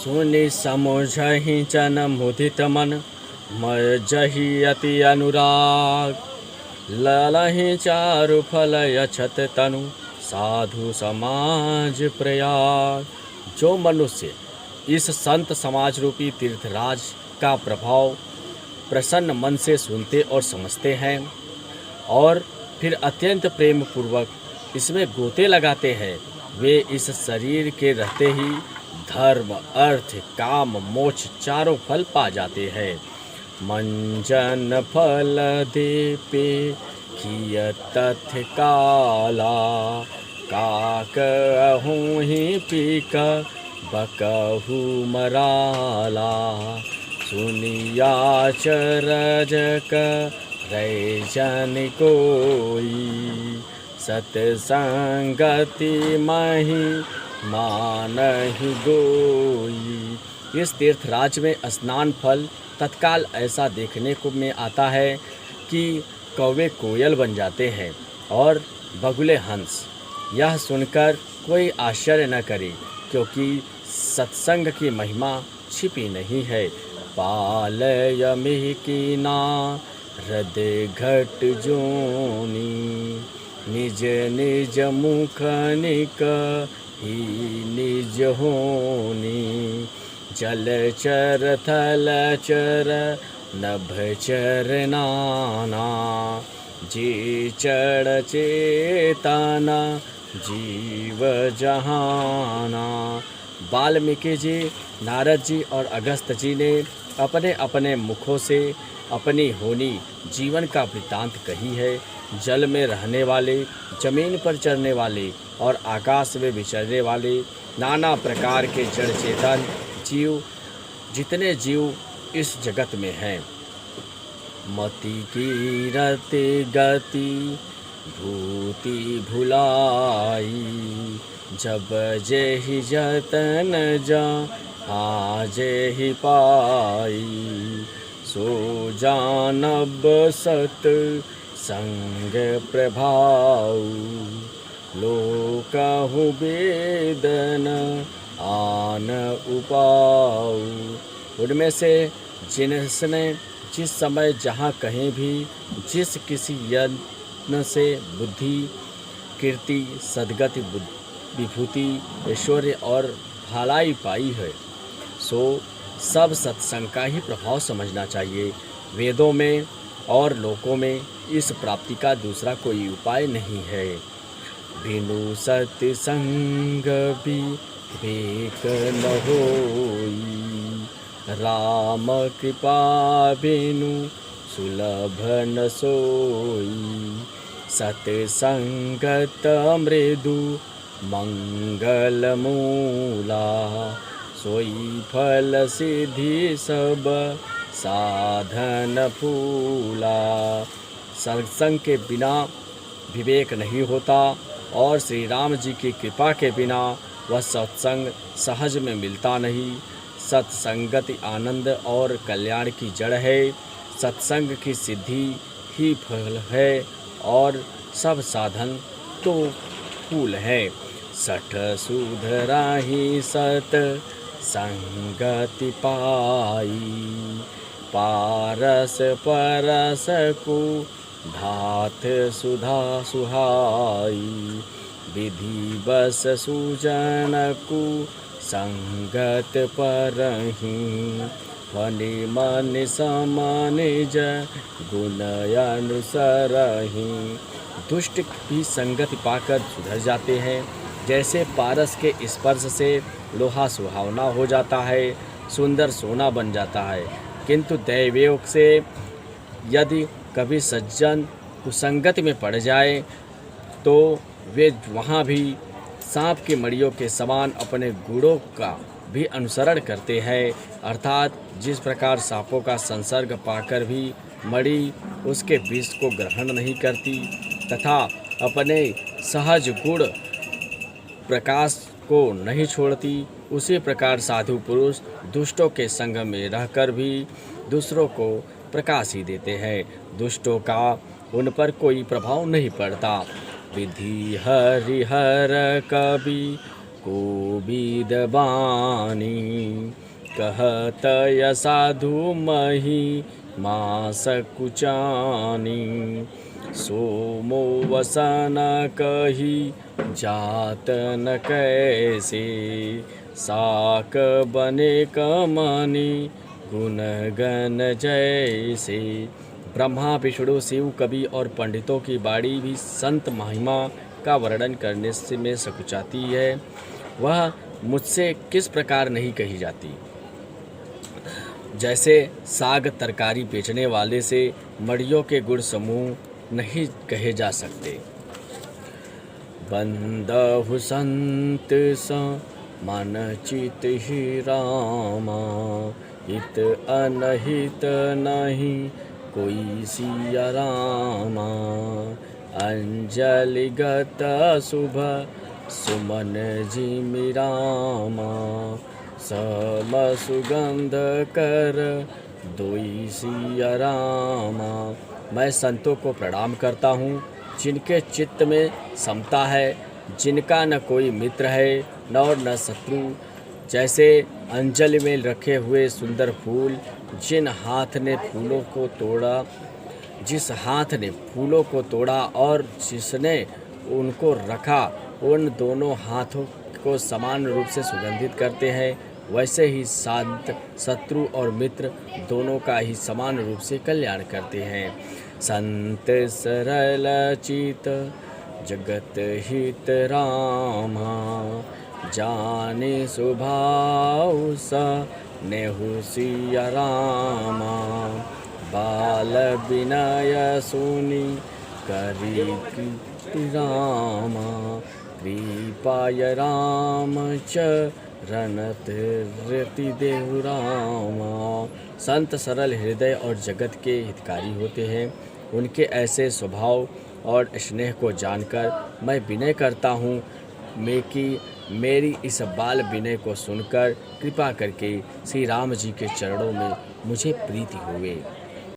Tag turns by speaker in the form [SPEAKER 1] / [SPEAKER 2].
[SPEAKER 1] सुनि समुझहि जन मुदित मन, मज्जहि अति अनुराग। ललहि चारु फल यछत तनु, साधु समाज प्रयाग। जो मनुष्य इस संत समाज रूपी तीर्थराज का प्रभाव प्रसन्न मन से सुनते और समझते हैं और फिर अत्यंत प्रेम पूर्वक इसमें गोते लगाते हैं, वे इस शरीर के रहते ही धर्म, अर्थ, काम, मोक्ष चारों फल पा जाते हैं। मंजन फल दे पे किय तथ्य काला, काक अहूँ ही पीक बकहु मराला। सुनिया चरज रै जन कोई, सतसंगति मही मानहि गोई। इस तीर्थराज में स्नान फल तत्काल ऐसा देखने को में आता है कि कौवे कोयल बन जाते हैं और बगुले हंस। यह सुनकर कोई आश्चर्य न करे, क्योंकि सत्संग की महिमा छिपी नहीं है। पालय मिह कीना हृदय घट जोनी, निज निज मुख निक ही निज होनी। जल चर थल चर नभ चर नाना, जी चढ़ चेतना जीव जहाना। वाल्मीकि जी, नारद जी और अगस्त जी ने अपने अपने मुखों से अपनी होनी जीवन का वृत्तांत कही है। जल में रहने वाले, जमीन पर चरने वाले और आकाश में विचरने वाले नाना प्रकार के जड़ चेतन जीव, जितने जीव इस जगत में हैं, मति की रति गति भूति भुलाई। जब जेहि जतन जा जेहि पाई, सो जानब सत संग प्रभाव। लोकहु वेदन आन उपाऊ। उनमें से जिसने जिस समय जहाँ कहीं भी जिस किसी यत्न से बुद्धि, कीर्ति, सद्गति, विभूति, ऐश्वर्य और भलाई पाई है, सो सब सत्संग का ही प्रभाव समझना चाहिए। वेदों में और लोकों में इस प्राप्ति का दूसरा कोई उपाय नहीं है। बिनु सत्संग विवेक न होई, राम कृपा बिनु सुलभ न सोई। सत्संगत मृदु मंगल मूला, सोई फल सिद्धि सब साधन फूला। सत्संग के बिना विवेक नहीं होता और श्री राम जी की कृपा के बिना वह सत्संग सहज में मिलता नहीं। सत्संगति आनंद और कल्याण की जड़ है। सत्संग की सिद्धि ही फल है और सब साधन तो फूल है। सठ सुधराही सत संगति पाई, पारस परस को धात सुधा सुहाई। विधि बस सुजन को संगत परही, फनि मन समनिज गुण अनुसरही। दुष्ट भी संगति पाकर सुधर जाते हैं। जैसे पारस के स्पर्श से लोहा सुहावना हो जाता है, सुंदर सोना बन जाता है, किंतु दैवयोग से यदि कभी सज्जन कुसंगति में पड़ जाए तो वे वहाँ भी सांप की मड़ियों के समान अपने गुणों का भी अनुसरण करते हैं। अर्थात जिस प्रकार सांपों का संसर्ग पाकर भी मड़ी उसके विष को ग्रहण नहीं करती तथा अपने सहज गुण प्रकाश को नहीं छोड़ती, उसी प्रकार साधु पुरुष दुष्टों के संग में रहकर भी दूसरों को प्रकाश ही देते हैं। दुष्टों का उन पर कोई प्रभाव नहीं पड़ता। विधि हरिहर कवि कोविद बानी। कहत य साधु मही मास कुचानी। सोमो वसन कही जात न कैसे। साक बने कमनी गुण गण जैसे। ब्रह्मा विष्णु शिव कवि और पंडितों की बाणी भी संत महिमा का वर्णन करने से में सकुचाती है। वह मुझसे किस प्रकार नहीं कही जाती। जैसे साग तरकारी बेचने वाले से मड़ियों के गुण समूह नहीं कहे जा सकते। बंदहु संत स मन चित ही रामा। हित अनहित नहीं कोई सिया रामा। अंजलिगत शुभ सुमन जिमि रामा। सम सुगंध कर दोई सिया रामा। मैं संतों को प्रणाम करता हूँ जिनके चित्त में समता है, जिनका न कोई मित्र है न और न शत्रु। जैसे अंजलि में रखे हुए सुंदर फूल, जिस हाथ ने फूलों को तोड़ा और जिसने उनको रखा, उन दोनों हाथों को समान रूप से सुगंधित करते हैं। वैसे ही शांत शत्रु और मित्र दोनों का ही समान रूप से कल्याण करते हैं। संत सरल चित जगत हित रामा। जाने स्वभाव सा नेहु सिया रामा। बाल विनय सुनी करी कीर्ति रामा। कृपाय राम चरणत रति देहु रामा। संत सरल हृदय और जगत के हितकारी होते हैं। उनके ऐसे स्वभाव और स्नेह को जानकर मैं विनय करता हूँ कि मेरी इस बाल विनय को सुनकर कृपा करके श्री राम जी के चरणों में मुझे प्रीति हुए।